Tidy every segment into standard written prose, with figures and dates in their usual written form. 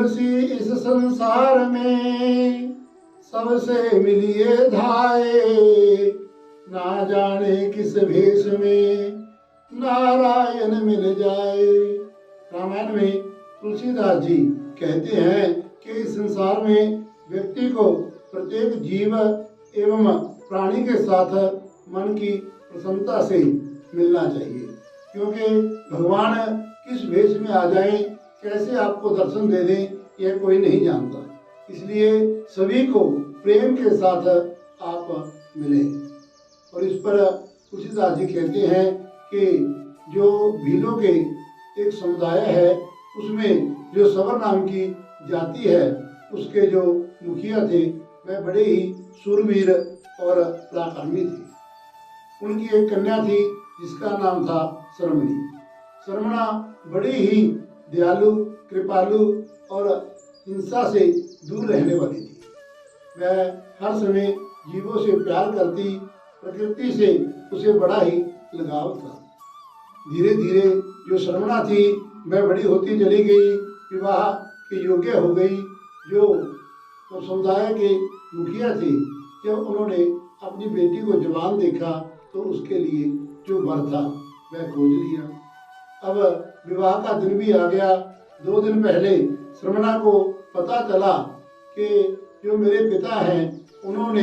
तुलसी इस संसार में सबसे मिलिए धाये, ना जाने किस भेष में नारायण मिल जाए। रामायण में तुलसीदास जी कहते हैं कि इस संसार में व्यक्ति को प्रत्येक जीव एवं प्राणी के साथ मन की प्रसन्नता से मिलना चाहिए, क्योंकि भगवान किस भेष में आ जाएं, कैसे आपको दर्शन दे दें, यह कोई नहीं जानता। इसलिए सभी को प्रेम के साथ आप मिलें। और इस पर तुलसीदास जी कहते हैं कि जो भीलों के एक समुदाय है, उसमें जो सवर नाम की जाति है, उसके जो मुखिया थे वह बड़े ही शूरवीर और पराक्रमी थे। उनकी एक कन्या थी जिसका नाम था शर्मणी। शर्मणा बड़ी ही दयालु, कृपालु और हिंसा से दूर रहने वाली थी। वह हर समय जीवों से प्यार करती, प्रकृति से उसे बड़ा ही लगाव था। धीरे धीरे जो शर्मणा थी वह बड़ी होती चली गई, विवाह के योग्य हो गई। जो तो समुदाय के मुखिया थे, जब उन्होंने अपनी बेटी को जवान देखा तो उसके लिए जो वर था वह खोज लिया। अब विवाह का दिन भी आ गया। 2 दिन पहले शर्मणा को पता चला कि जो मेरे पिता हैं उन्होंने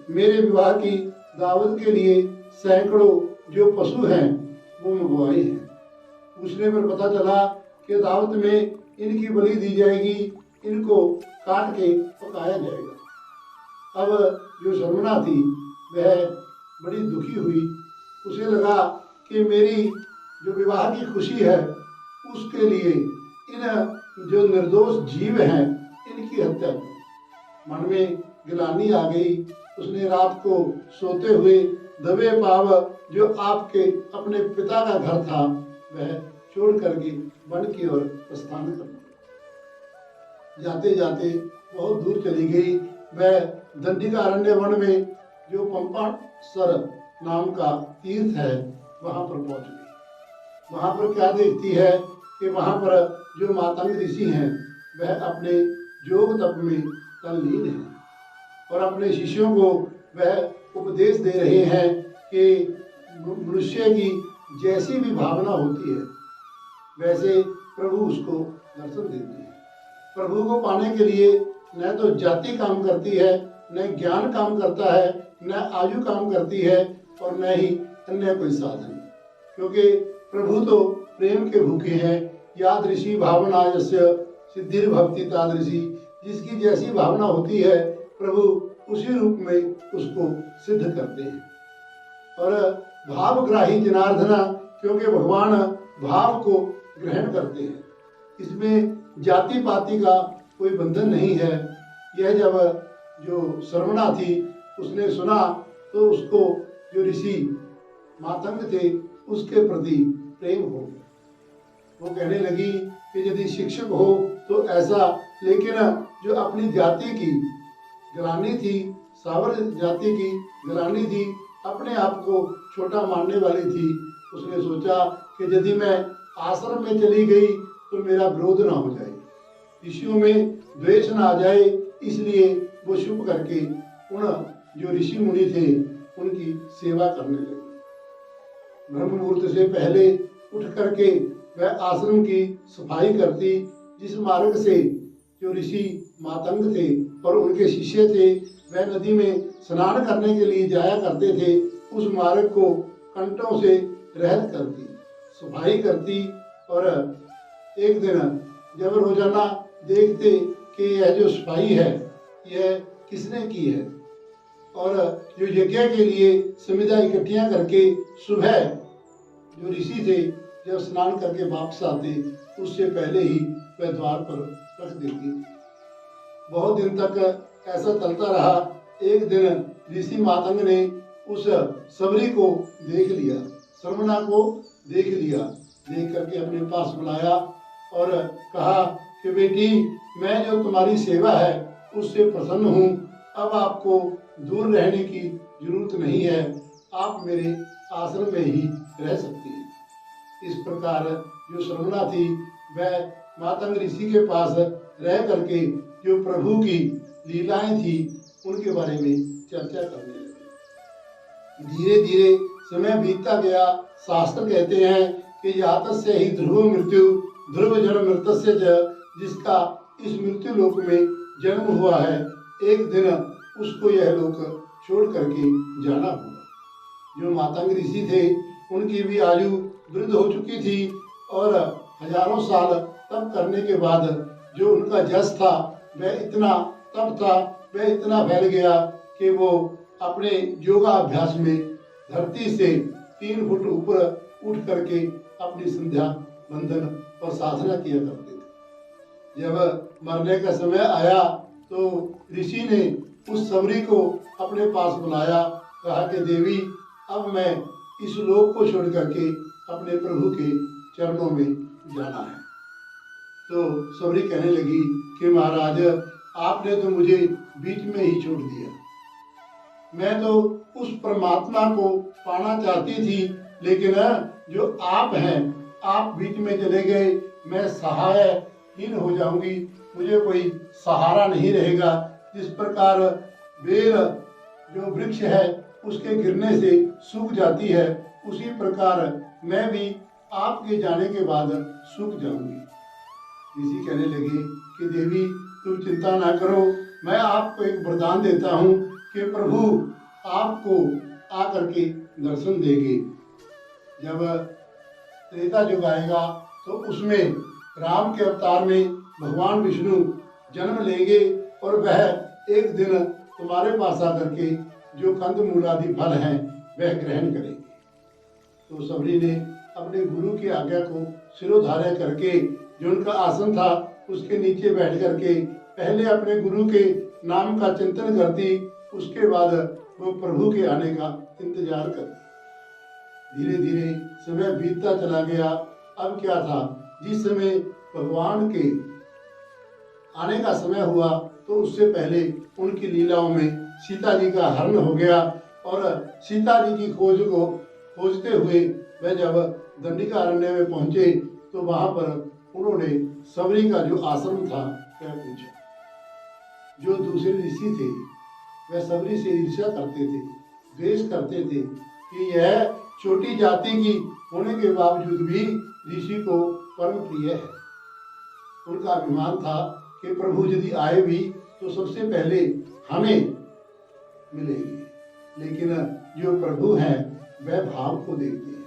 मेरे विवाह की दावत के लिए सैकड़ों जो पशु हैं वो मंगवाए हैं। पूछने पर पता चला कि दावत में इनकी बलि दी जाएगी, इनको काट के पकाया जाएगा। अब जो शर्मणा थी वह बड़ी दुखी हुई। उसे लगा कि मेरी जो विवाह की खुशी है उसके लिए इन जो निर्दोष जीव हैं इनकी हत्या की। मन में गिलानी आ गई। उसने रात को सोते हुए दबे पाव जो आपके अपने पिता का घर था वह छोड़ करके वन की ओर प्रस्थान कर दिया। जाते जाते बहुत दूर चली गई। वह दंडिकारण्य वन में जो पंपासर नाम का तीर्थ है वहां पर पहुंच गई। वहां पर क्या देखती है कि वहां पर जो मातंग ऋषि हैं वह अपने योग तप में तल्लीन हैं और अपने शिष्यों को वह उपदेश दे रहे हैं कि मनुष्य की जैसी भी भावना होती है वैसे प्रभु उसको दर्शन देते हैं। प्रभु को पाने के लिए न तो जाति काम करती है, न ज्ञान काम करता है, न आयु काम करती है और न ही अन्य कोई साधन, क्योंकि प्रभु तो प्रेम के भूखे हैं। यादृशी भावना यस्य सिद्धिर भक्ति तादृशी, जिसकी जैसी भावना होती है प्रभु उसी रूप में उसको सिद्ध करते हैं। और भावग्राही जनार्दना, क्योंकि भगवान भाव को ग्रहण करते हैं। इसमें जाति पाति का कोई बंधन नहीं है। यह जब जो शर्मणा थी उसने सुना तो उसको जो ऋषि मातंग थे उसके प्रति प्रेम हो गया। वो कहने लगी कि यदि शिक्षक हो तो ऐसा, लेकिन जो अपनी जाति की गिलानी थी, सावर जाति की गिलानी थी, अपने आप को छोटा मानने वाली थी, उसने सोचा कि यदि मैं आश्रम में चली गई तो मेरा विरोध ना हो जाए, ऋषियों में द्वेष ना आ जाए, इसलिए वो शुभ करके उन जो ऋषि मुनि थे उनकी सेवा करने लगे। ब्रह्म मुहूर्त से पहले उठ करके वह आश्रम की सफाई करती। जिस मार्ग से जो ऋषि मातंग थे और उनके शिष्य थे वह नदी में स्नान करने के लिए जाया करते थे, उस मार्ग को कंटों से रहत करती, सफाई करती। और एक दिन जब रोजाना देखते कि यह जो सफाई है यह किसने की है, और जो यज्ञ के लिए समिधा इकट्ठियां करके सुबह जो ऋषि थे जब स्नान करके वापस आते उससे पहले ही वह द्वार पर रख देती। बहुत दिन तक ऐसा चलता रहा। एक दिन ऋषि मातंग ने उस सबरी को देख लिया, शर्मणा को देख लिया, देख करके अपने पास बुलाया और कहा कि बेटी, मैं जो तुम्हारी सेवा है उससे प्रसन्न हूँ, अब आपको दूर रहने की जरूरत नहीं है, आप मेरे आश्रम में ही रह सकती हैं। इस प्रकार जो शर्मणा थी वह मातंग ऋषि के पास रह करके जो प्रभु की लीलाएं थी उनके बारे में चर्चा करने लगे। धीरे धीरे समय बीतता गया। शास्त्र कहते हैं कि यातस्य ही ध्रुव मृत्यु ध्रुव जन्म मृतस्य च, जिसका इस मृत्यु लोक में जन्म हुआ है एक दिन उसको यह लोक छोड़ करके जाना होगा। जो मातंग ऋषि थे उनकी भी आयु वृद्ध हो चुकी थी और हजारों साल तप करने के बाद जो उनका जस था वह इतना तप था, वह इतना फैल गया कि वो अपने योगाभ्यास में धरती से 3 फुट ऊपर उठ करके अपनी संध्या बंधन और साधना किया करते थे। जब मरने का समय आया तो ऋषि ने उस सबरी को अपने पास बुलाया, कहा कि देवी अब मैं इस लोक को छोड़ करके अपने प्रभु के चरणों में जाना है। तो सबरी कहने लगी कि महाराज आपने तो मुझे बीच में ही छोड़ दिया, मैं तो उस परमात्मा को पाना चाहती थी, लेकिन जो आप हैं आप बीच में चले गए, मैं सहायहीन हो जाऊंगी, मुझे कोई सहारा नहीं रहेगा। जिस प्रकार बेल जो वृक्ष है उसके गिरने से सूख जाती है, उसी प्रकार मैं भी आपके जाने के बाद सूख जाऊंगी। ऋषि कहने लगे कि देवी तुम चिंता ना करो, मैं आपको एक वरदान देता हूँ कि प्रभु आपको आकर के दर्शन देंगे। जब त्रेता युग आएगा तो उसमें राम के अवतार में भगवान विष्णु जन्म लेंगे और वह एक दिन तुम्हारे पास आकर के जो कंद मूलादि फल हैं वह ग्रहण करेंगे। तो सबरी ने अपने गुरु की आज्ञा को सिरोधार्य करके जो उनका आसन था उसके नीचे बैठ करके पहले अपने गुरु के नाम का चिंतन करती, उसके बाद वो प्रभु के आने का इंतजार करती। धीरे धीरे समय बीतता चला गया। अब क्या था, जिस समय भगवान के आने का समय हुआ तो उससे पहले उनकी लीलाओं में सीता जी का हरण हो गया और सीता जी की खोज को खोजते हुए वह जब दंडिकारण्य में पहुंचे तो वहां पर उन्होंने सबरी का जो आश्रम था वह पूछा। जो दूसरे ऋषि थे वह सबरी से ईर्ष्या करते थे, द्वेष करते थे कि यह छोटी जाति की होने के बावजूद भी ऋषि को परम प्रिय है। उनका अभिमान था कि प्रभु यदि आए भी तो सबसे पहले हमें मिलेंगे, लेकिन जो प्रभु हैं वह भाव को देखते हैं।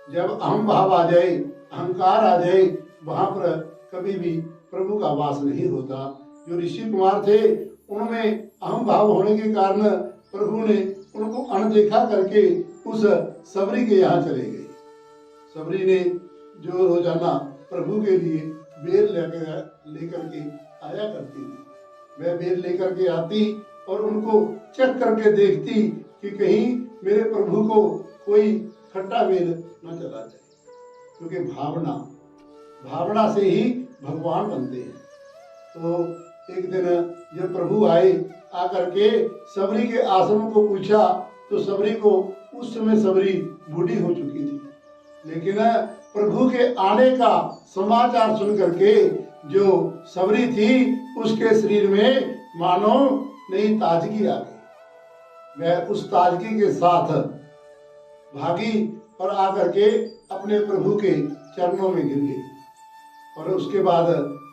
जब अहम भाव आ जाए, अहंकार आ जाए, वहां पर कभी भी प्रभु का वास नहीं होता। जो ऋषि कुमार थे उनमें अहम भाव होने के कारण प्रभु ने उनको अनदेखा करके उस सबरी के यहाँ चले गए। सबरी ने जो रोजाना प्रभु के लिए बेर लेकर के आया करती थी, वह बेर लेकर के आती और उनको चेक करके देखती कि कहीं मेरे प्रभु को कोई खट्टा बेर न चला जाए, क्योंकि भावना से ही भगवान बनते हैं। तो एक दिन जब प्रभु आए, आकर के सबरी के आश्रम को पूछा तो सबरी को उस समय सबरी बूढ़ी हो चुकी थी, लेकिन प्रभु के आने का समाचार सुन करके जो सबरी थी उसके शरीर में मानो नई ताजगी आ गई। वह उस ताजगी के साथ भागी और आकर के अपने प्रभु के चरणों में गिर गई। और उसके बाद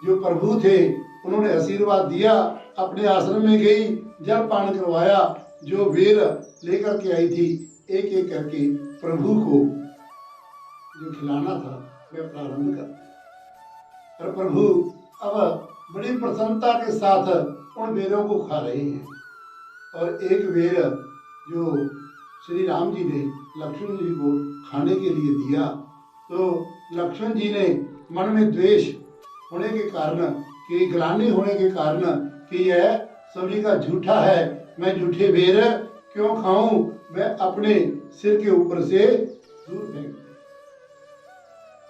जो प्रभु थे उन्होंने आशीर्वाद दिया, अपने आश्रम में गई, जल पान करवाया, जो बेर लेकर के आई थी एक एक करके प्रभु को जो खिलाना था वह प्रारंभ कर। और प्रभु अब बड़ी प्रसन्नता के साथ उन बेरों को खा रहे हैं। और एक बेर जो श्री राम जी ने लक्ष्मण जी को खाने के लिए दिया तो लक्ष्मण जी ने मन में द्वेष होने के कारण कि ग्लानि होने के कारण कि यह सभी का झूठा है, मैं झूठे बेर क्यों खाऊं, वह अपने सिर के ऊपर से दूर फेंक दिए।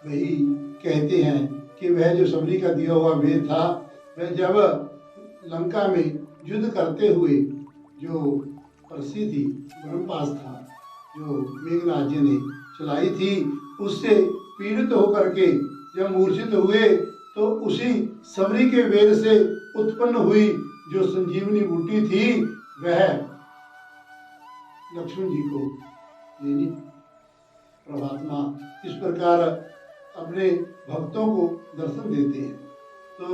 वही कहते हैं कि वह जो सबरी का दिया हुआ बेर था वह जब लंका में युद्ध करते हुए जो परसी थी, ब्रह्मपास था, जो मेघनाथ जी ने चलाई थी, उससे पीड़ित होकर के जब मूर्छित हुए तो उसी सबरी के वेद से उत्पन्न हुई जो संजीवनी बूटी थी वह लक्ष्मण जी को लेनी। परमात्मा इस प्रकार अपने भक्तों को दर्शन देते हैं। तो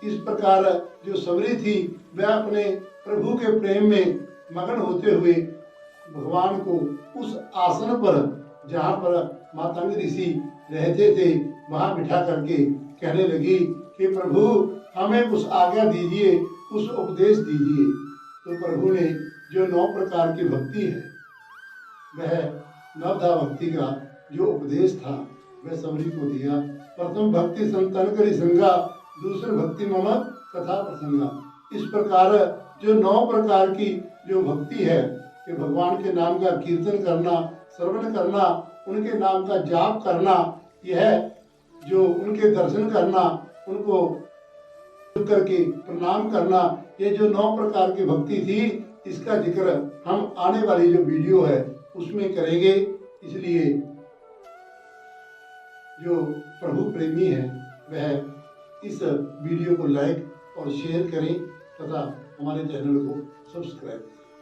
इस प्रकार जो सबरी थी वह अपने प्रभु के प्रेम में मगन होते हुए भगवान को उस आसन पर जहाँ पर मातंग ऋषि रहते थे वहाँ बिठा करके कहने लगी कि प्रभु हमें कुछ आज्ञा दीजिए, कुछ उपदेश दीजिए। तो प्रभु ने जो 9 प्रकार की भक्ति है वह नवधा भक्ति का जो उपदेश था वह सबरी को दिया। प्रथम भक्ति संतन करी संगा, दूसरी भक्ति मम कथा प्रसंगा। इस प्रकार जो 9 प्रकार की जो भक्ति है कि भगवान के नाम का कीर्तन करना, श्रवण करना, उनके नाम का जाप करना, यह जो उनके दर्शन करना, उनको करके प्रणाम करना, ये जो 9 प्रकार की भक्ति थी इसका जिक्र हम आने वाली जो वीडियो है उसमें करेंगे। इसलिए जो प्रभु प्रेमी है वह इस वीडियो को लाइक और शेयर करें तथा हमारे चैनल को सब्सक्राइब करें।